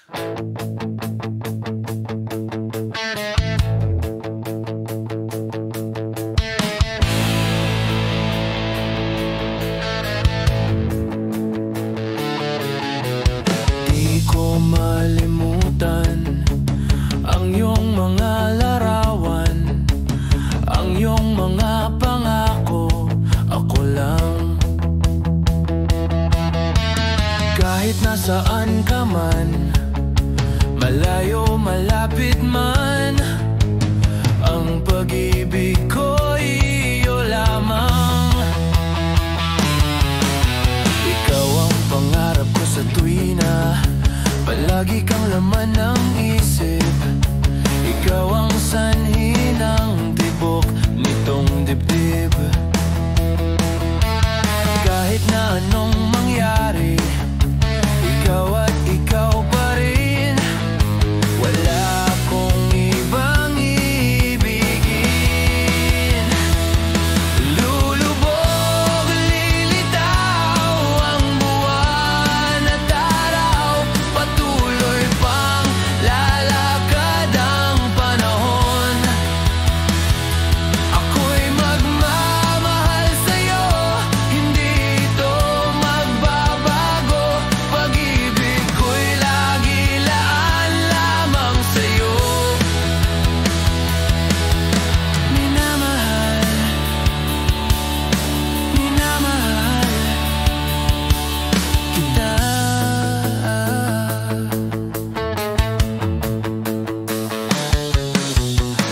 Di ko malimutan ang iyong mga larawan, ang iyong mga pangako, ako lang. Kahit nasaan ka man, malayo, malapit man, ang pag-ibig ko'y iyo lamang. Ikaw ang pangarap ko sa tuwina, palagi kang laman ng isip. Ikaw ang sanhi ng tibok nitong dibdib. Kahit na anong mangyari, ikaw at ikaw pa rin. Wala akong ibang ibigin. Lulubog, lilitaw ang buwan at araw, patuloy pang lalakad ang panahon. Ako'y magmamahal sa'yo, hindi ito magbabago. Pag-ibig ko'y lagi laan lamang sa'yo. Minamahal, minamahal kita.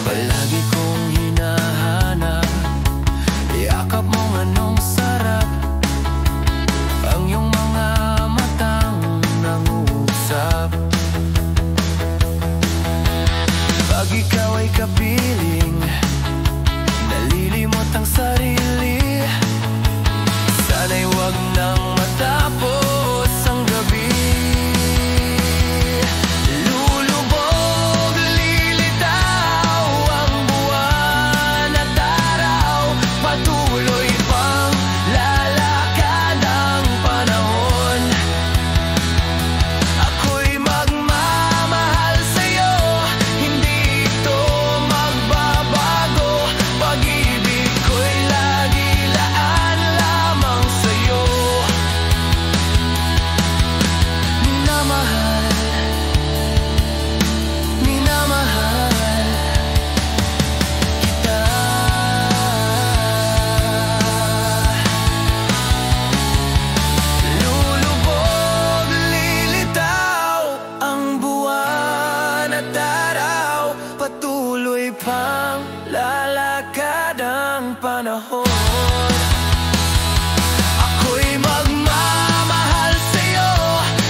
Palagi kong hinahanap, yakap mong anong sarap, ang iyong mga matang nangusap. Pag ikaw ay kapiling, nalilimot ang sarili. Sana'y wag nang matapos ang gabi. Lulubog, lilitaw ang buwan at araw, patuloy pang lalakad ang panahon. Ako'y magmamahal sa'yo, hindi ito magbabago. Pag-ibig ko'y lagi laan lamang sa'yo. Minamahal, minamahal kita. Lulubog, lilitaw ang buwan at araw, patuloy pang lalakad ang panahon. Ako'y magmamahal sa'yo,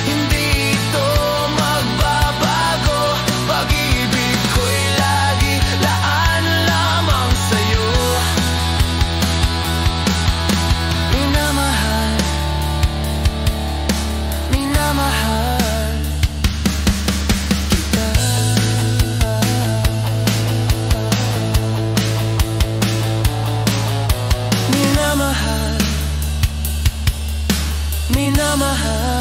hindi ito magbabago. Pag-ibig ko'y lagi laan lamang sa'yo. Minamahal, minamahal kita. Minamahal, minamahal